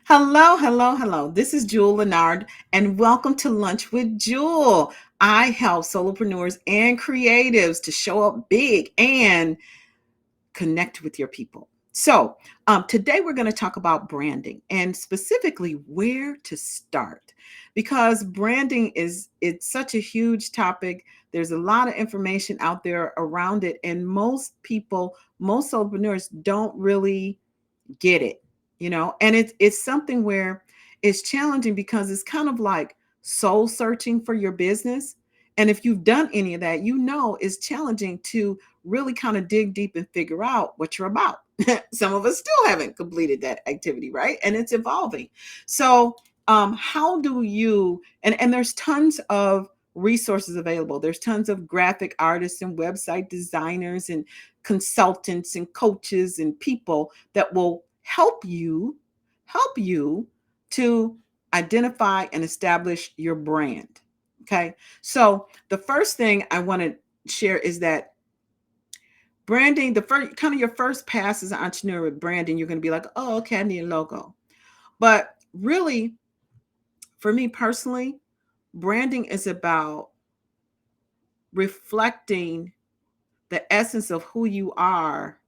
Hello, hello, hello. This is Juhl Lenard, and welcome to Lunch with Juhl. I help solopreneurs and creatives to show up big and connect with your people. Today we're going to talk about branding and specifically where to start because branding it's such a huge topic. There's a lot of information out there around it, and most solopreneurs don't really get it. And it's something where it's challenging because it's kind of like soul searching for your business. And if you've done any of that, it's challenging to really kind of dig deep and figure out what you're about. Some of us still haven't completed that activity, right? And it's evolving. How do you and there's tons of resources available. There's tons of graphic artists and website designers and consultants and coaches and people that will help you to identify and establish your brand. Okay? So, the first thing I want to share is that branding, the first kind of your first pass as an entrepreneur with branding, you're going to be like, "Oh, okay, I need a logo." But really, for me personally, branding is about reflecting the essence of who you are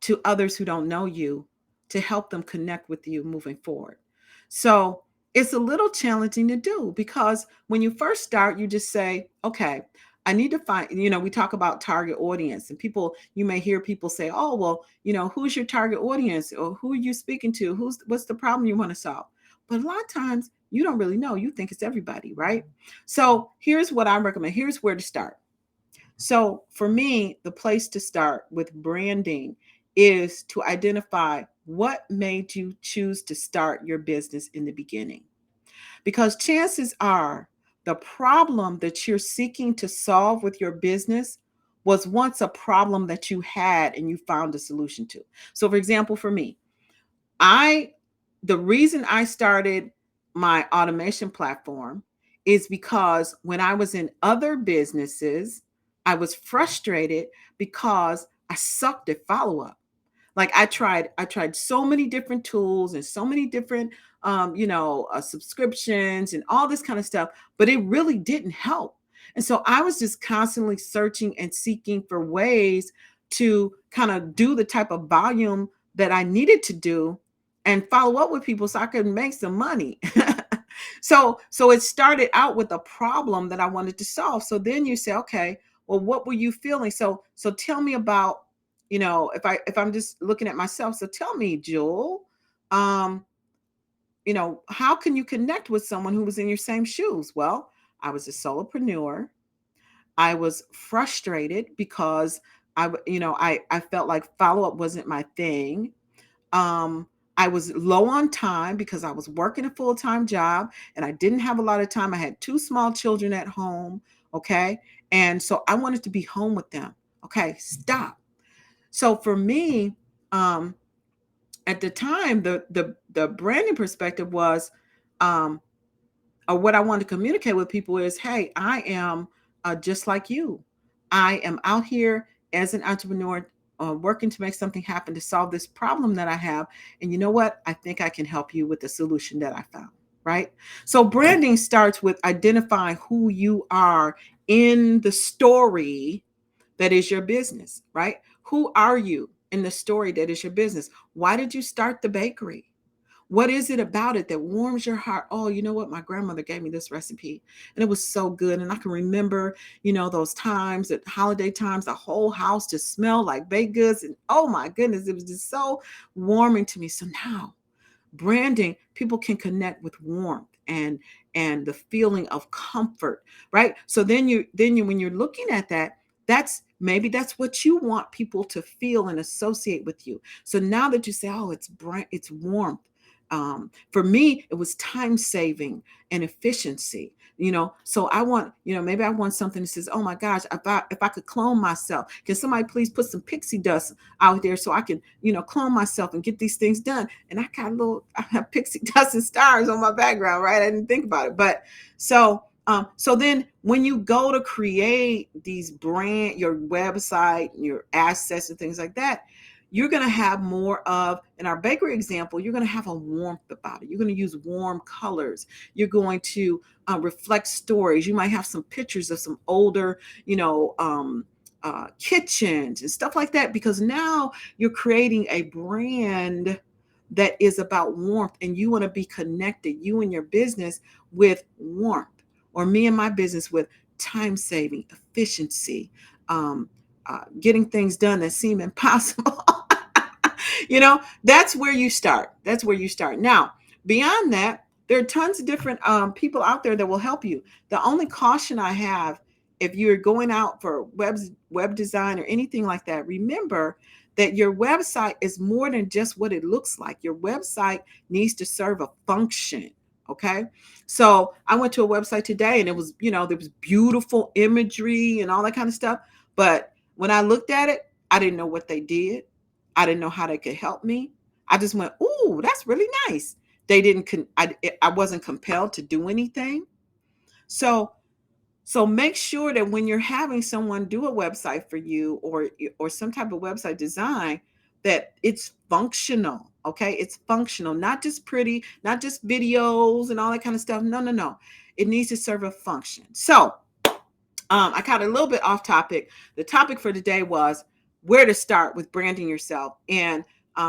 to others who don't know you to help them connect with you moving forward. So it's a little challenging to do because when you first start, you just say, okay, I need to we talk about target audience, and you may hear people say, oh, well, who's your target audience, or who are you speaking to? What's the problem you want to solve? But a lot of times you don't really know. You think it's everybody, right? So here's what I recommend. Here's where to start. So for me, the place to start with branding is to identify what made you choose to start your business in the beginning. Because chances are the problem that you're seeking to solve with your business was once a problem that you had and you found a solution to. So for example, for me, I the reason I started my automation platform is because when I was in other businesses, I was frustrated because I sucked at follow-up. Like I tried so many different tools and so many different subscriptions and all this kind of stuff, but it really didn't help. And so I was just constantly searching and seeking for ways to kind of do the type of volume that I needed to do and follow up with people so I could make some money. So it started out with a problem that I wanted to solve. So then you say, okay, well, what were you feeling? So tell me about, if I'm just looking at myself. So tell me, Jewel, um, how can you connect with someone who was in your same shoes? Well, I was a solopreneur. I was frustrated because I felt like follow up wasn't my thing. Um, I was low on time because I was working a full time job and I didn't have a lot of time. I had two small children at home. Okay. And so I wanted to be home with them. Okay. Stop. So for me, um, at the time, the branding perspective was, um, or what I want to communicate with people is, hey, I am just like you. I am out here as an entrepreneur, working to make something happen to solve this problem that I have. And you know what? I think I can help you with the solution that I found. Right. So branding starts with identifying who you are in the story that is your business, right? Who are you in the story that is your business? Why did you start the bakery? What is it about it that warms your heart? Oh, you know what? My grandmother gave me this recipe and it was so good. And I can remember, those times at holiday times, the whole house just smelled like baked goods. And oh my goodness, it was just so warming to me. So now branding, people can connect with warmth and the feeling of comfort, right? So then you when you're looking at that, that's what you want people to feel and associate with you. So now that you say, oh, it's warmth. For me, it was time saving and efficiency. So I want, maybe I want something that says, oh my gosh, if I could clone myself, can somebody please put some pixie dust out there so I can, clone myself and get these things done? And I have pixie dust and stars on my background, right? I didn't think about it. But so then when you go to create your website, your assets and things like that, you're going to have more of, in our bakery example, you're going to have a warmth about it. You're going to use warm colors. You're going to reflect stories. You might have some pictures of some older, kitchens and stuff like that, because now you're creating a brand that is about warmth, and you want to be connected, you and your business, with warmth, or me and my business with time saving, efficiency, getting things done that seem impossible. That's where you start. That's where you start. Now, beyond that, there are tons of different people out there that will help you. The only caution I have, if you're going out for web design or anything like that, remember that your website is more than just what it looks like. Your website needs to serve a function. Okay. So I went to a website today, and it was, there was beautiful imagery and all that kind of stuff. But when I looked at it, I didn't know what they did. I didn't know how they could help me. I just went, "Ooh, that's really nice." They didn't. I wasn't compelled to do anything. So make sure that when you're having someone do a website for you, or some type of website design, that it's functional. Okay, it's functional, not just pretty, not just videos and all that kind of stuff. No, no, no. It needs to serve a function. So I got a little bit off topic. The topic for today was where to start with branding yourself. And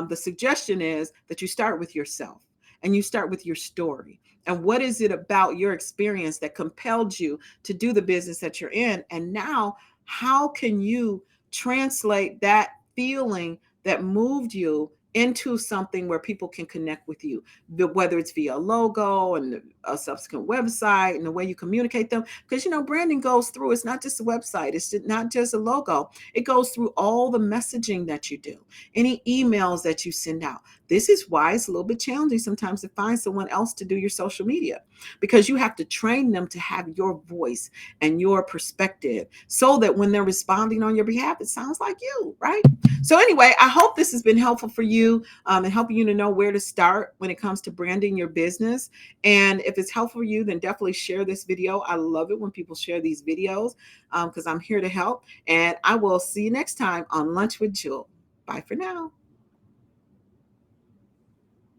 the suggestion is that you start with yourself, and you start with your story. And what is it about your experience that compelled you to do the business that you're in? And now, how can you translate that feeling that moved you into something where people can connect with you, whether it's via a logo and a subsequent website and the way you communicate them? Because branding goes through, it's not just a website, it's not just a logo. It goes through all the messaging that you do, any emails that you send out. This is why it's a little bit challenging sometimes to find someone else to do your social media, because you have to train them to have your voice and your perspective, so that when they're responding on your behalf, it sounds like you, right? So anyway, I hope this has been helpful for you, and helping you to know where to start when it comes to branding your business. And if it's helpful for you, then definitely share this video. I love it when people share these videos, because I'm here to help. And I will see you next time on Lunch with Juhl. Bye for now.